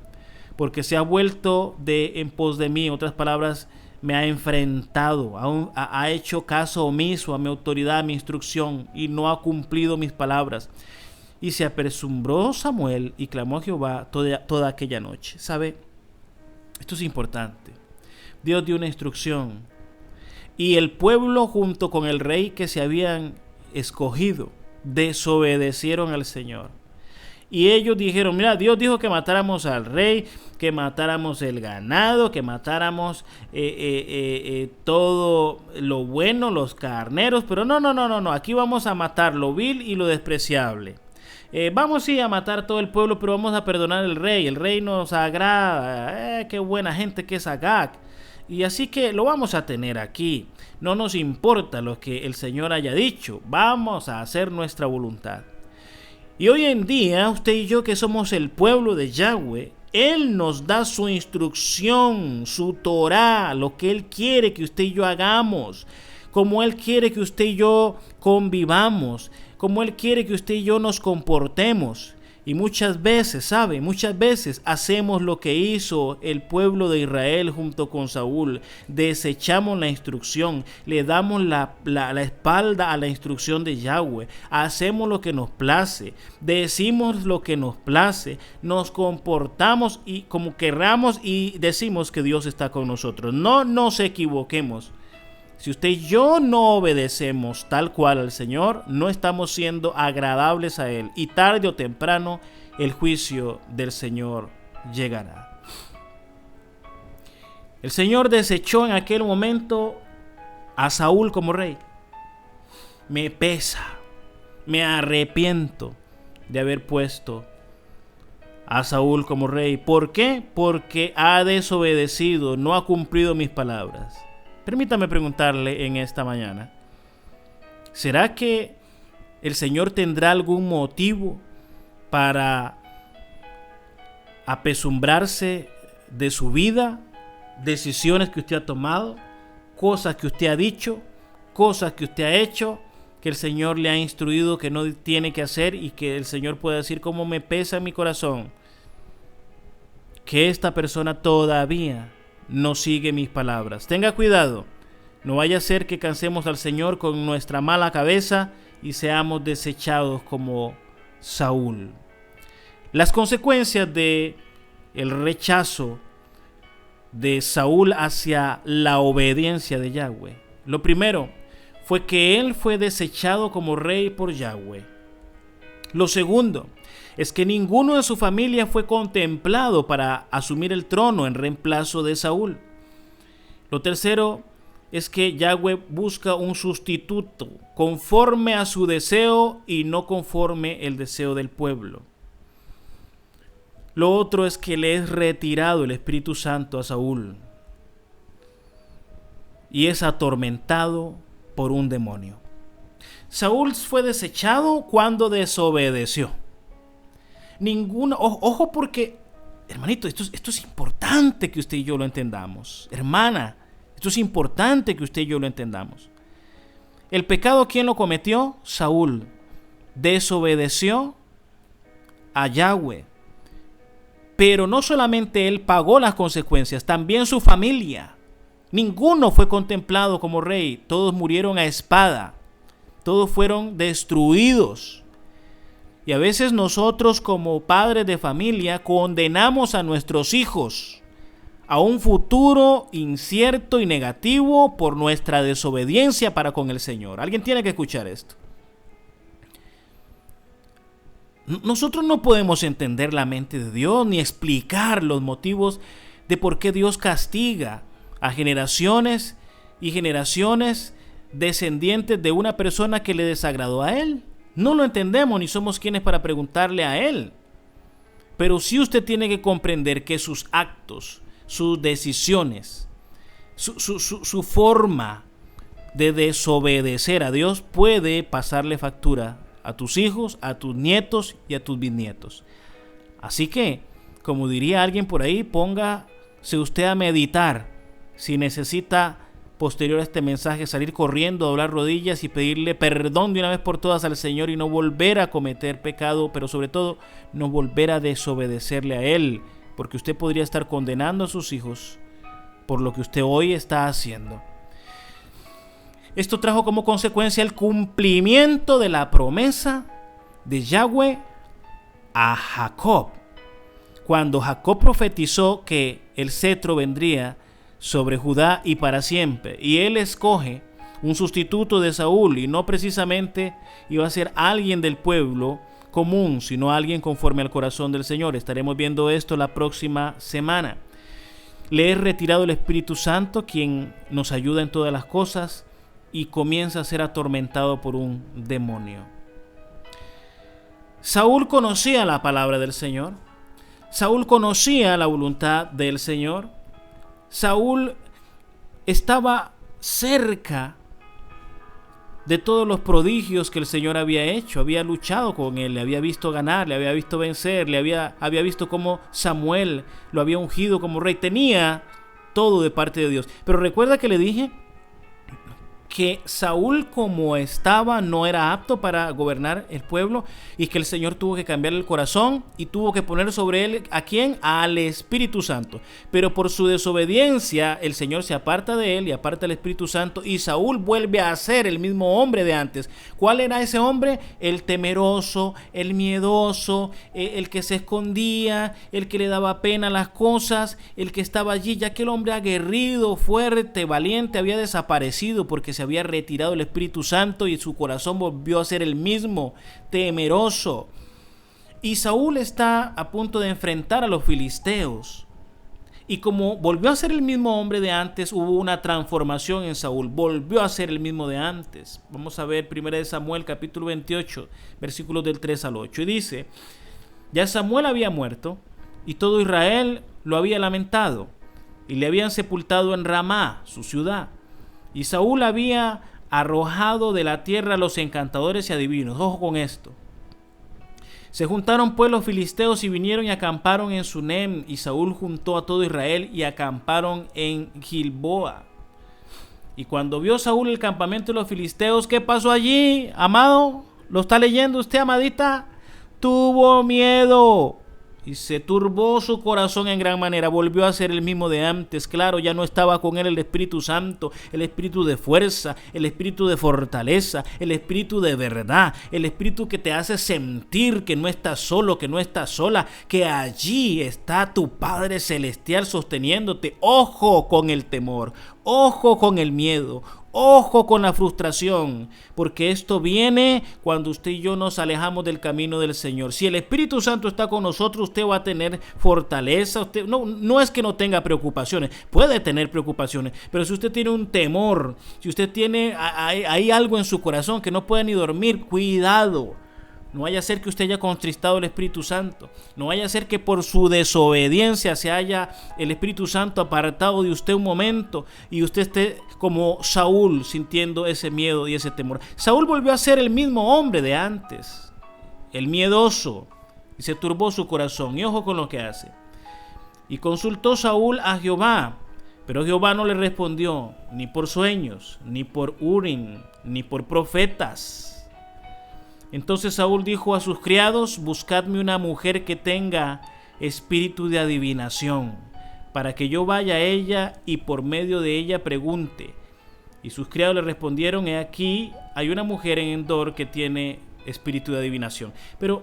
porque se ha vuelto en pos de mí, en otras palabras, me ha enfrentado, ha hecho caso omiso a mi autoridad, a mi instrucción, y no ha cumplido mis palabras. Y se apresuró Samuel y clamó a Jehová toda aquella noche. ¿Sabe? Esto es importante. Dios dio una instrucción, y el pueblo junto con el rey que se habían escogido desobedecieron al Señor. Y ellos dijeron, mira, Dios dijo que matáramos al rey, que matáramos el ganado, que matáramos todo lo bueno, los carneros, pero no, aquí vamos a matar lo vil y lo despreciable. Vamos a matar todo el pueblo, pero vamos a perdonar al rey. El rey nos agrada, qué buena gente que es Agag. Y así que lo vamos a tener aquí. No nos importa lo que el Señor haya dicho, vamos a hacer nuestra voluntad. Y hoy en día, usted y yo que somos el pueblo de Yahweh, Él nos da su instrucción, su Torah, lo que Él quiere que usted y yo hagamos, como Él quiere que usted y yo convivamos, como Él quiere que usted y yo nos comportemos. Y muchas veces, ¿sabe? Muchas veces hacemos lo que hizo el pueblo de Israel junto con Saúl. Desechamos la instrucción, le damos la espalda a la instrucción de Yahweh. Hacemos lo que nos place, decimos lo que nos place, nos comportamos y como querramos y decimos que Dios está con nosotros. No nos equivoquemos. Si usted y yo no obedecemos tal cual al Señor, no estamos siendo agradables a Él. Y tarde o temprano el juicio del Señor llegará. El Señor desechó en aquel momento a Saúl como rey. Me pesa, me arrepiento de haber puesto a Saúl como rey. ¿Por qué? Porque ha desobedecido, no ha cumplido mis palabras. Permítame preguntarle en esta mañana, ¿será que el Señor tendrá algún motivo para apesumbrarse de su vida, decisiones que usted ha tomado, cosas que usted ha dicho, cosas que usted ha hecho, que el Señor le ha instruido que no tiene que hacer y que el Señor puede decir cómo me pesa en mi corazón que esta persona todavía no sigue mis palabras? Tenga cuidado, no vaya a ser que cansemos al Señor con nuestra mala cabeza y seamos desechados como Saúl. Las consecuencias de el rechazo de Saúl hacia la obediencia de Yahweh. Lo primero fue que él fue desechado como rey por Yahweh. Lo segundo es que ninguno de su familia fue contemplado para asumir el trono en reemplazo de Saúl. Lo tercero es que Yahweh busca un sustituto conforme a su deseo y no conforme el deseo del pueblo. Lo otro es que le es retirado el Espíritu Santo a Saúl y es atormentado por un demonio. Saúl fue desechado cuando desobedeció. Ojo porque, hermanito, esto es importante que usted y yo lo entendamos. Hermana, esto es importante que usted y yo lo entendamos. El pecado, ¿quién lo cometió? Saúl. Desobedeció a Yahweh. Pero no solamente él pagó las consecuencias, también su familia. Ninguno fue contemplado como rey. Todos murieron a espada. Todos fueron destruidos. Y a veces nosotros como padres de familia condenamos a nuestros hijos a un futuro incierto y negativo por nuestra desobediencia para con el Señor. Alguien tiene que escuchar esto. Nosotros no podemos entender la mente de Dios ni explicar los motivos de por qué Dios castiga a generaciones y generaciones descendientes de una persona que le desagradó a Él. No lo entendemos ni somos quienes para preguntarle a Él. Pero sí usted tiene que comprender que sus actos, sus decisiones, su forma de desobedecer a Dios puede pasarle factura a tus hijos, a tus nietos y a tus bisnietos. Así que, como diría alguien por ahí, póngase usted a meditar si necesita, posterior a este mensaje, salir corriendo, doblar rodillas y pedirle perdón de una vez por todas al Señor y no volver a cometer pecado, pero sobre todo no volver a desobedecerle a Él, porque usted podría estar condenando a sus hijos por lo que usted hoy está haciendo. Esto trajo como consecuencia el cumplimiento de la promesa de Yahweh a Jacob. Cuando Jacob profetizó que el cetro vendría sobre Judá y para siempre, y él escoge un sustituto de Saúl, y no precisamente iba a ser alguien del pueblo común, sino alguien conforme al corazón del Señor. Estaremos viendo esto la próxima semana. Le es retirado el Espíritu Santo, quien nos ayuda en todas las cosas, y comienza a ser atormentado por un demonio. Saúl conocía la palabra del Señor. Saúl conocía la voluntad del Señor. Saúl estaba cerca de todos los prodigios que el Señor había hecho. Había luchado con él, le había visto ganar, le había visto vencer, había visto cómo Samuel lo había ungido como rey. Tenía todo de parte de Dios. Pero recuerda que le dije que Saúl, como estaba, no era apto para gobernar el pueblo, y que el Señor tuvo que cambiar el corazón y tuvo que poner sobre él, ¿a quién? Al Espíritu Santo. Pero por su desobediencia el Señor se aparta de él y aparta el Espíritu Santo, y Saúl vuelve a ser el mismo hombre de antes. ¿Cuál era ese hombre? El temeroso, el miedoso, el que se escondía, el que le daba pena las cosas, el que estaba allí, ya que el hombre aguerrido, fuerte, valiente había desaparecido porque se había retirado el Espíritu Santo, y su corazón volvió a ser el mismo, temeroso. Y Saúl está a punto de enfrentar a los filisteos, y como volvió a ser el mismo hombre de antes, hubo una transformación en Saúl, volvió a ser el mismo de antes. Vamos a ver 1 Samuel capítulo 28 versículos del 3 al 8, y dice: ya Samuel había muerto, y todo Israel lo había lamentado, y le habían sepultado en Ramá, su ciudad. Y Saúl había arrojado de la tierra a los encantadores y adivinos. Ojo con esto. Se juntaron pues los filisteos y vinieron y acamparon en Sunem, y Saúl juntó a todo Israel y acamparon en Gilboa. Y cuando vio Saúl el campamento de los filisteos, ¿qué pasó allí, amado? ¿Lo está leyendo usted, amadita? Tuvo miedo y se turbó su corazón en gran manera. Volvió a ser el mismo de antes. Claro, ya no estaba con él el Espíritu Santo, el Espíritu de fuerza, el Espíritu de fortaleza, el Espíritu de verdad, el Espíritu que te hace sentir que no estás solo, que no estás sola, que allí está tu Padre Celestial sosteniéndote. Ojo con el temor, ojo con el miedo, ojo con la frustración, porque esto viene cuando usted y yo nos alejamos del camino del Señor. Si el Espíritu Santo está con nosotros, usted va a tener fortaleza. Usted no es que no tenga preocupaciones, puede tener preocupaciones, pero si usted tiene un temor, si usted tiene hay algo en su corazón que no puede ni dormir, cuidado. No vaya a ser que usted haya contristado el Espíritu Santo. No vaya a ser que por su desobediencia se haya el Espíritu Santo apartado de usted un momento y usted esté como Saúl sintiendo ese miedo y ese temor. Saúl volvió a ser el mismo hombre de antes, el miedoso, y se turbó su corazón. Y ojo con lo que hace. Y consultó Saúl a Jehová, pero Jehová no le respondió, ni por sueños, ni por Urim, ni por profetas. Entonces Saúl dijo a sus criados: buscadme una mujer que tenga espíritu de adivinación, para que yo vaya a ella y por medio de ella pregunte. Y sus criados le respondieron: he aquí, hay una mujer en Endor que tiene espíritu de adivinación. Pero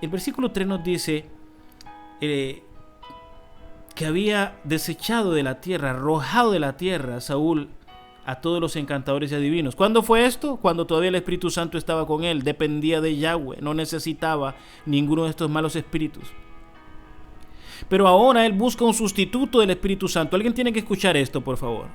el versículo 3 nos dice que había desechado de la tierra, arrojado de la tierra Saúl a todos los encantadores y adivinos. ¿Cuándo fue esto? Cuando todavía el Espíritu Santo estaba con él, dependía de Yahweh, no necesitaba ninguno de estos malos espíritus. Pero ahora él busca un sustituto del Espíritu Santo. Alguien tiene que escuchar esto, por favor.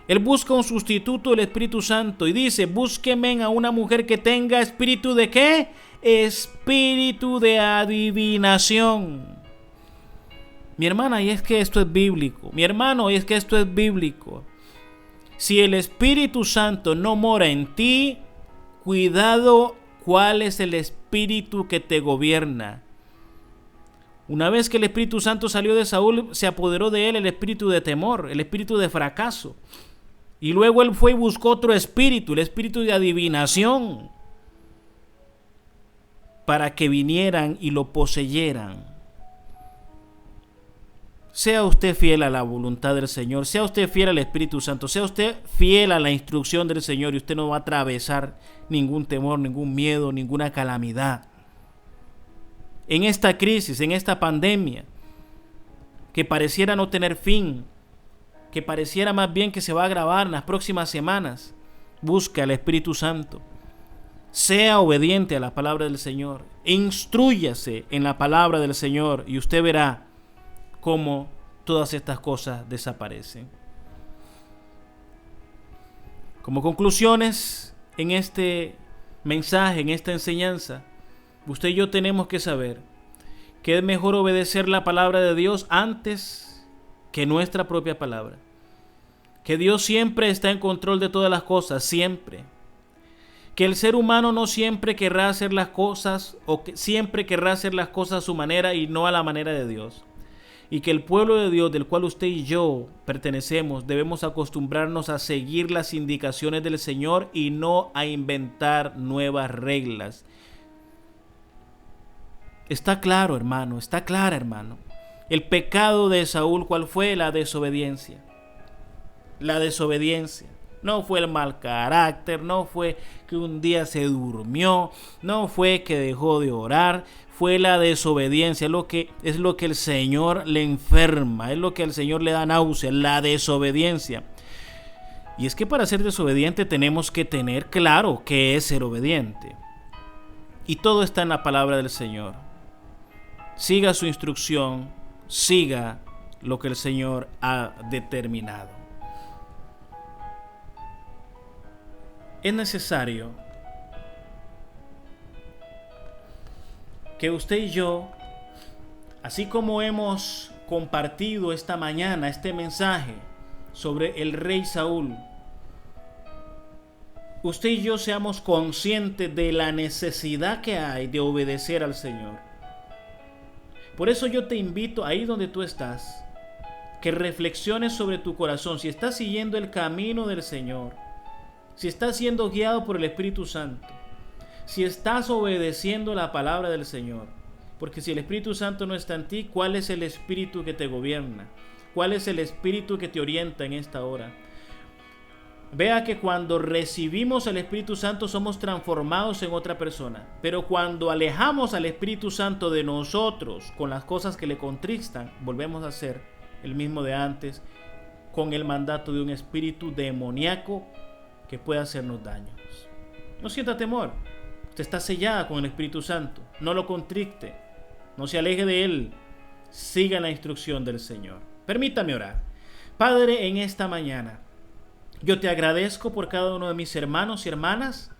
Él busca un sustituto del Espíritu Santo y dice: búsquenme a una mujer que tenga espíritu ¿de qué? Espíritu de adivinación. Mi hermana, y es que esto es bíblico. Mi hermano, y es que esto es bíblico. Si el Espíritu Santo no mora en ti, cuidado cuál es el espíritu que te gobierna. Una vez que el Espíritu Santo salió de Saúl, se apoderó de él el espíritu de temor, el espíritu de fracaso. Y luego él fue y buscó otro espíritu, el espíritu de adivinación, para que vinieran y lo poseyeran. Sea usted fiel a la voluntad del Señor, sea usted fiel al Espíritu Santo, sea usted fiel a la instrucción del Señor y usted no va a atravesar ningún temor, ningún miedo, ninguna calamidad. En esta crisis, en esta pandemia, que pareciera no tener fin, que pareciera más bien que se va a agravar en las próximas semanas, busca al Espíritu Santo. Sea obediente a la palabra del Señor. Instrúyase en la palabra del Señor y usted verá cómo todas estas cosas desaparecen. Como conclusiones en este mensaje, en esta enseñanza, usted y yo tenemos que saber que es mejor obedecer la palabra de Dios antes que nuestra propia palabra. Que Dios siempre está en control de todas las cosas, siempre. Que el ser humano no siempre querrá hacer las cosas, o que siempre querrá hacer las cosas a su manera y no a la manera de Dios. Y que el pueblo de Dios, del cual usted y yo pertenecemos, debemos acostumbrarnos a seguir las indicaciones del Señor y no a inventar nuevas reglas. Está claro, hermano, está clara, hermano. El pecado de Saúl, ¿cuál fue? La desobediencia. La desobediencia. No fue el mal carácter, no fue que un día se durmió, no fue que dejó de orar, fue la desobediencia. Es lo que el Señor le enferma, es lo que al Señor le da náusea, la desobediencia. Y es que para ser desobediente tenemos que tener claro qué es ser obediente. Y todo está en la palabra del Señor. Siga su instrucción, siga lo que el Señor ha determinado. Es necesario que usted y yo, así como hemos compartido esta mañana este mensaje sobre el rey Saúl, usted y yo seamos conscientes de la necesidad que hay de obedecer al Señor. Por eso yo te invito, ahí donde tú estás, que reflexiones sobre tu corazón, si estás siguiendo el camino del Señor, si estás siendo guiado por el Espíritu Santo, si estás obedeciendo la palabra del Señor. Porque si el Espíritu Santo no está en ti, ¿cuál es el espíritu que te gobierna? ¿Cuál es el espíritu que te orienta en esta hora? Vea que cuando recibimos al Espíritu Santo somos transformados en otra persona. Pero cuando alejamos al Espíritu Santo de nosotros con las cosas que le contristan, volvemos a ser el mismo de antes, con el mandato de un espíritu demoníaco que puede hacernos daños. No sienta temor. Usted está sellada con el Espíritu Santo. No lo contriste. No se aleje de él. Siga la instrucción del Señor. Permítame orar. Padre, en esta mañana, yo te agradezco por cada uno de mis hermanos y hermanas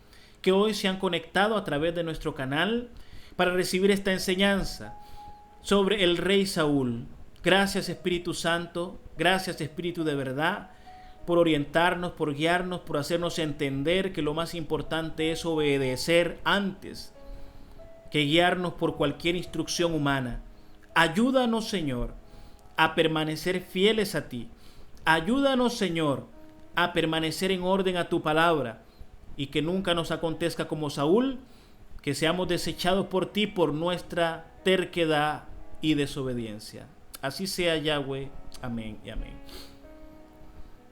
que hoy se han conectado a través de nuestro canal para recibir esta enseñanza sobre el rey Saúl. Gracias, Espíritu Santo. Gracias, Espíritu de verdad, por orientarnos, por guiarnos, por hacernos entender que lo más importante es obedecer antes que guiarnos por cualquier instrucción humana. Ayúdanos, Señor, a permanecer fieles a ti. Ayúdanos, Señor, a permanecer en orden a tu palabra y que nunca nos acontezca como Saúl, que seamos desechados por ti por nuestra terquedad y desobediencia. Así sea, Yahweh. Amén y amén.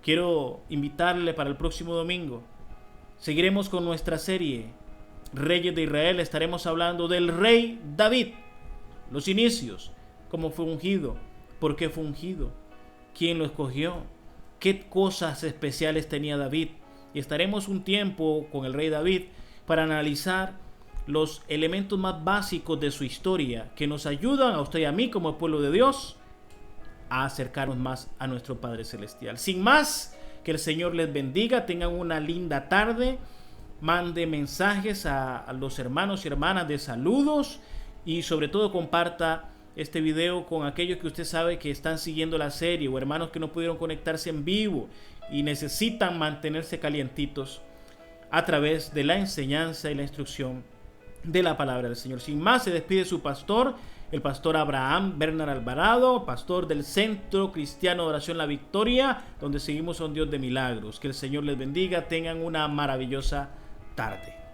Quiero invitarle para el próximo domingo. Seguiremos con nuestra serie Reyes de Israel. Estaremos hablando del rey David, los inicios, cómo fue ungido, por qué fue ungido, quién lo escogió, qué cosas especiales tenía David. Y estaremos un tiempo con el rey David para analizar los elementos más básicos de su historia que nos ayudan a usted y a mí como pueblo de Dios a acercarnos más a nuestro Padre Celestial. Sin más, que el Señor les bendiga, tengan una linda tarde, mande mensajes a los hermanos y hermanas de saludos y sobre todo comparta este video con aquellos que usted sabe que están siguiendo la serie o hermanos que no pudieron conectarse en vivo y necesitan mantenerse calientitos a través de la enseñanza y la instrucción de la palabra del Señor. Sin más, se despide su pastor, el pastor Abraham Bernard Alvarado, pastor del Centro Cristiano de Oración La Victoria, donde seguimos a un Dios de milagros. Que el Señor les bendiga, tengan una maravillosa tarde.